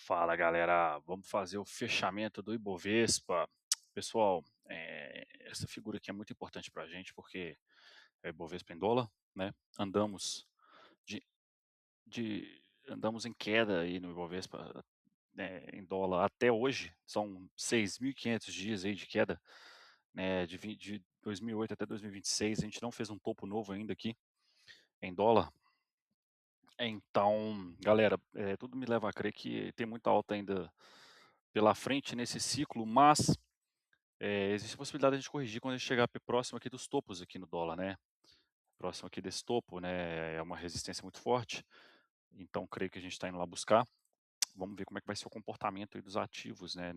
Fala galera, vamos fazer o fechamento do Ibovespa. Pessoal, essa figura aqui é muito importante para a gente porque é o Ibovespa em dólar, né? Andamos de, andamos em queda aí no Ibovespa, né, em dólar até hoje. São 6.500 dias aí de queda, né? De 2008 até 2026. A gente não fez um topo novo ainda aqui em dólar. Então, galera, tudo me leva a crer que tem muita alta ainda pela frente nesse ciclo, mas existe a possibilidade de a gente corrigir quando a gente chegar próximo aqui dos topos aqui no dólar, né? Próximo aqui desse topo, né? É uma resistência muito forte, então creio que a gente está indo lá buscar. Vamos ver como é que vai ser o comportamento aí dos ativos, né?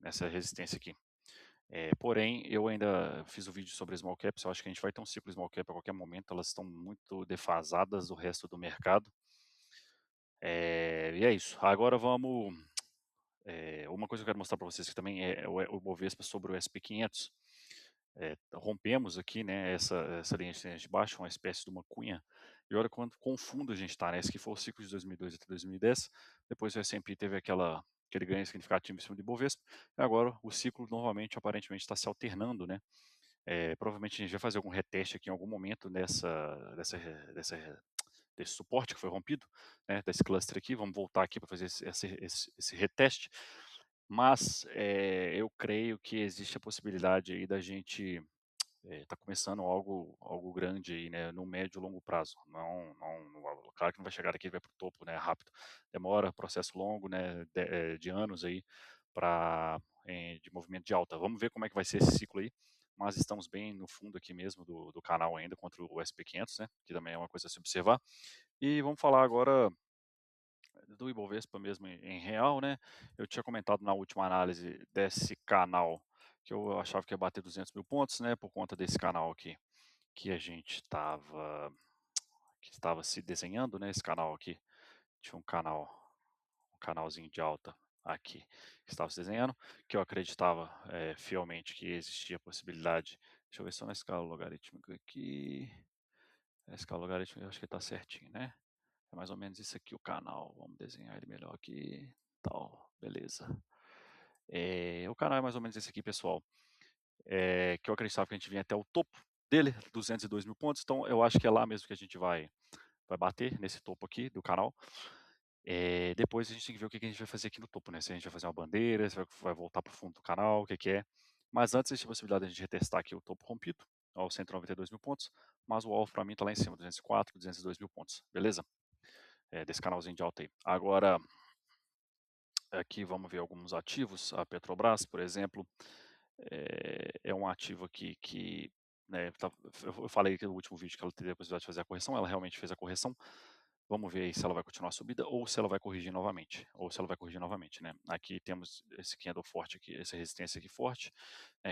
Nessa resistência aqui. Porém, eu ainda fiz o vídeo sobre small caps. Eu acho que a gente vai ter um ciclo small cap a qualquer momento. Elas estão muito defasadas do resto do mercado. E é isso. Agora vamos. Uma coisa que eu quero mostrar para vocês que também é o Bovespa sobre o SP500. Rompemos aqui, né, essa linha de baixo, uma espécie de uma cunha, e olha quanto confundo a gente está, né, esse aqui foi o ciclo de 2002 até 2010, depois o S&P teve aquele ganho significativo em cima de Bovespa, e agora o ciclo novamente, aparentemente, está se alternando, né, provavelmente a gente vai fazer algum reteste aqui em algum momento desse suporte que foi rompido, né, desse cluster aqui, vamos voltar aqui para fazer esse reteste, mas eu creio que existe a possibilidade aí da gente tá começando algo grande aí, né, no médio e longo prazo. Claro que não vai chegar aqui e vai para o topo, né, rápido. Demora, processo longo, né, de anos aí para de movimento de alta. Vamos ver como é que vai ser esse ciclo aí, mas estamos bem no fundo aqui mesmo do canal ainda contra o SP500, né, que também é uma coisa a se observar. E vamos falar agora do Ibovespa mesmo em real, né? Eu tinha comentado na última análise desse canal que eu achava que ia bater 200 mil pontos, né? Por conta desse canal aqui que a gente estava se desenhando, né? Esse canal aqui tinha um canalzinho de alta aqui que estava se desenhando, que eu acreditava fielmente que existia a possibilidade. Deixa eu ver só na escala logarítmica aqui. A escala logarítmica eu acho que está certinho, né? É mais ou menos isso aqui o canal. Vamos desenhar ele melhor aqui. Tal, beleza. O canal é mais ou menos esse aqui, pessoal. Que eu acreditava que a gente vinha até o topo dele, 202 mil pontos. Então eu acho que é lá mesmo que a gente vai bater, nesse topo aqui do canal. Depois a gente tem que ver o que a gente vai fazer aqui no topo, né? Se a gente vai fazer uma bandeira, se vai voltar para o fundo do canal, o que, que é. Mas antes existe a possibilidade de a gente retestar aqui o topo rompido, aos 192 mil pontos. Mas o alvo para mim está lá em cima, 204, 202 mil pontos, beleza? Desse canalzinho de alta aí. Agora, aqui vamos ver alguns ativos. A Petrobras, por exemplo, é um ativo aqui que, né, eu falei que no último vídeo que ela teria a possibilidade de fazer a correção, ela realmente fez a correção. Vamos ver aí se ela vai continuar a subida ou se ela vai corrigir novamente, né? Aqui temos esse candle forte aqui, essa resistência aqui forte,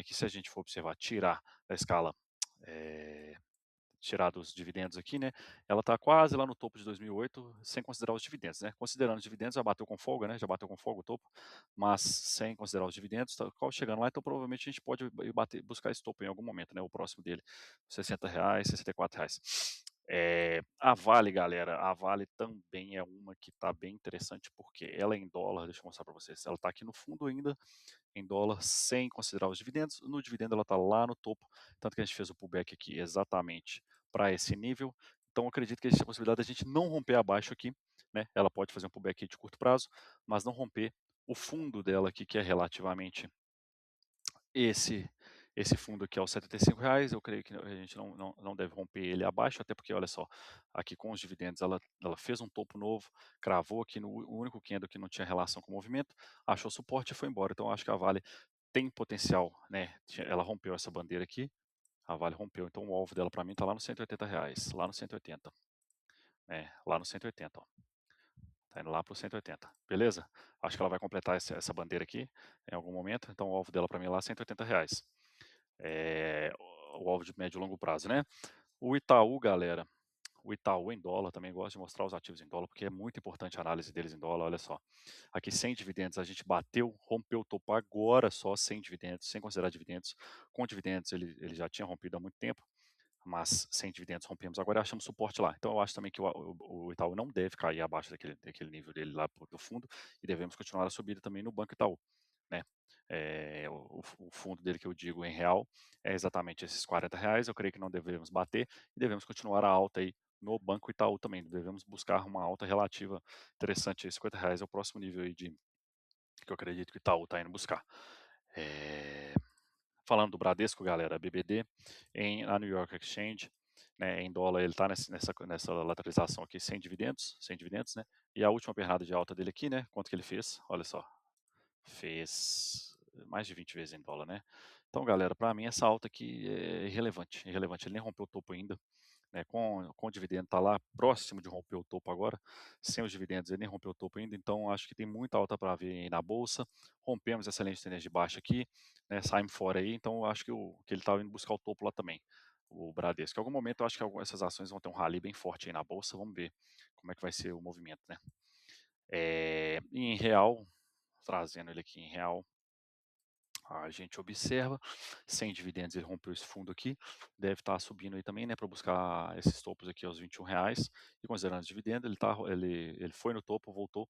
que se a gente for observar, tirar da escala é, tirar dos dividendos aqui, né, ela está quase lá no topo de 2008, sem considerar os dividendos, né. Considerando os dividendos, já bateu com folga, né, já bateu com folga o topo, mas sem considerar os dividendos, está chegando lá, então provavelmente a gente pode buscar esse topo em algum momento, né, o próximo dele, R$ 60, R$ 64. A Vale, galera, a Vale também é uma que está bem interessante, porque ela é em dólar, deixa eu mostrar para vocês, ela está aqui no fundo ainda, em dólar, sem considerar os dividendos. No dividendo ela está lá no topo, tanto que a gente fez o pullback aqui exatamente para esse nível. Então acredito que existe a possibilidade de a gente não romper abaixo aqui, né? Ela pode fazer um pullback de curto prazo, mas não romper o fundo dela aqui, que é relativamente esse esse fundo aqui é os R$ 75, eu creio que a gente não deve romper ele abaixo, até porque, olha só, aqui com os dividendos ela fez um topo novo, cravou aqui no único candle que não tinha relação com o movimento, achou suporte e foi embora. Então acho que a Vale tem potencial, né? Ela rompeu essa bandeira aqui, a Vale rompeu, então o alvo dela para mim está lá nos R$ 180, lá no 180, né? Lá no 180, ó. Tá indo lá para o 180, beleza? Acho que ela vai completar essa bandeira aqui em algum momento, então o alvo dela para mim é lá R$ 180. O alvo de médio e longo prazo, né? O Itaú, galera, o Itaú em dólar, também gosto de mostrar os ativos em dólar, porque é muito importante a análise deles em dólar, olha só. Aqui sem dividendos, a gente rompeu o topo agora só sem dividendos, sem considerar dividendos. Com dividendos, ele já tinha rompido há muito tempo. mas sem dividendos rompemos agora e achamos suporte lá. Então eu acho também que o Itaú não deve cair abaixo daquele nível dele lá do fundo, e devemos continuar a subida também no Banco Itaú, né. O fundo dele que eu digo em real é exatamente esses R$ 40, eu creio que não devemos bater e devemos continuar a alta aí no Banco Itaú também, devemos buscar uma alta relativa interessante, R$ 50 é o próximo nível aí de que eu acredito que o Itaú está indo buscar. Eh, Falando do Bradesco, galera, BBD na New York Exchange, né, em dólar ele está nessa lateralização aqui sem dividendos, né, e a última pernada de alta dele aqui, né, quanto que ele fez? Olha só, fez mais de 20 vezes em dólar, né. Então, galera, para mim essa alta aqui é irrelevante, irrelevante, ele nem rompeu o topo ainda, né, com o dividendo está lá próximo de romper o topo agora, sem os dividendos ele nem rompeu o topo ainda, então acho que tem muita alta para vir aí na bolsa, rompemos essa linha de tendência de baixa aqui, né, saímos fora aí, então eu acho que ele estava indo buscar o topo lá também, o Bradesco. Em algum momento eu acho que essas ações vão ter um rally bem forte aí na bolsa, vamos ver como é que vai ser o movimento, né. Em real, trazendo ele aqui em real, a gente observa, sem dividendos ele rompeu esse fundo aqui, deve estar subindo aí também, né, para buscar esses topos aqui aos R$ 21, e considerando os dividendos, ele foi no topo, voltou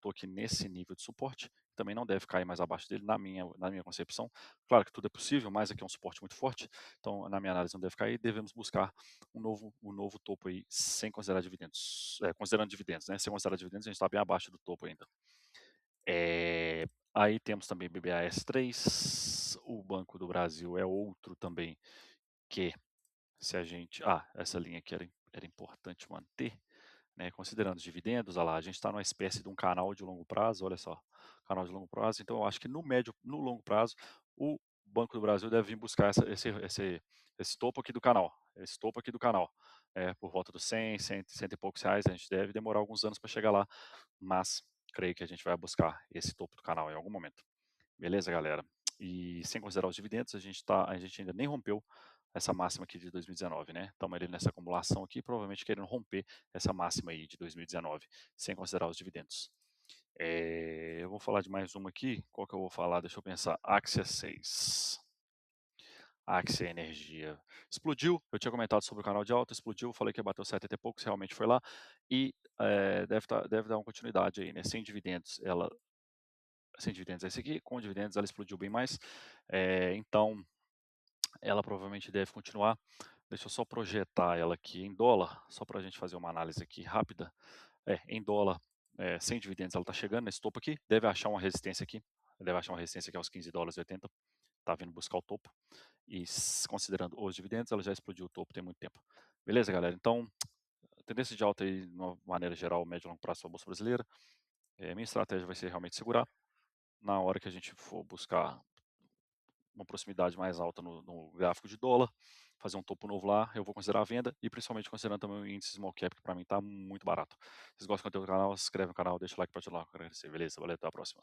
aqui nesse nível de suporte, também não deve cair mais abaixo dele, na minha concepção. Claro que tudo é possível, mas aqui é um suporte muito forte, então na minha análise não deve cair, devemos buscar um novo topo aí, sem considerar dividendos, considerando dividendos, né, sem considerar dividendos a gente está bem abaixo do topo ainda. Eh, Aí temos também BBAS3, o Banco do Brasil é outro também que se a gente essa linha aqui era importante manter, né, considerando os dividendos, olha lá, a gente está numa espécie de um canal de longo prazo, olha só, canal de longo prazo, então eu acho que no longo prazo, o Banco do Brasil deve vir buscar esse topo aqui do canal, por volta dos 100 e poucos reais, a gente deve demorar alguns anos para chegar lá, mas creio que a gente vai buscar esse topo do canal em algum momento. Beleza, galera? E sem considerar os dividendos, a gente ainda nem rompeu essa máxima aqui de 2019, né? Estamos ali nessa acumulação aqui, provavelmente querendo romper essa máxima aí de 2019, sem considerar os dividendos. Eu vou falar de mais uma aqui. Qual que eu vou falar? Deixa eu pensar. Axia 6. Axia Energia. Explodiu. Eu tinha comentado sobre o canal de alta, explodiu. Falei que ia bater os 70 e poucos, realmente foi lá. E deve dar uma continuidade aí, né? Sem dividendos é esse aqui, com dividendos ela explodiu bem mais. Então, ela provavelmente deve continuar. Deixa eu só projetar ela aqui em dólar, só para a gente fazer uma análise aqui rápida. Em dólar, sem dividendos, ela está chegando nesse topo aqui, deve achar uma resistência aqui, aos $15,80, está vindo buscar o topo, e considerando os dividendos, ela já explodiu o topo tem muito tempo. Beleza, galera? Então, tendência de alta aí, de uma maneira geral, médio e longo prazo para a Bolsa Brasileira. Minha estratégia vai ser realmente segurar. Na hora que a gente for buscar uma proximidade mais alta no gráfico de dólar, fazer um topo novo lá, eu vou considerar a venda e principalmente considerando também o índice small cap, que para mim está muito barato. Se vocês gostam do conteúdo do canal, se inscreve no canal, deixa o like para ajudar a agradecer. Beleza? Valeu, até a próxima.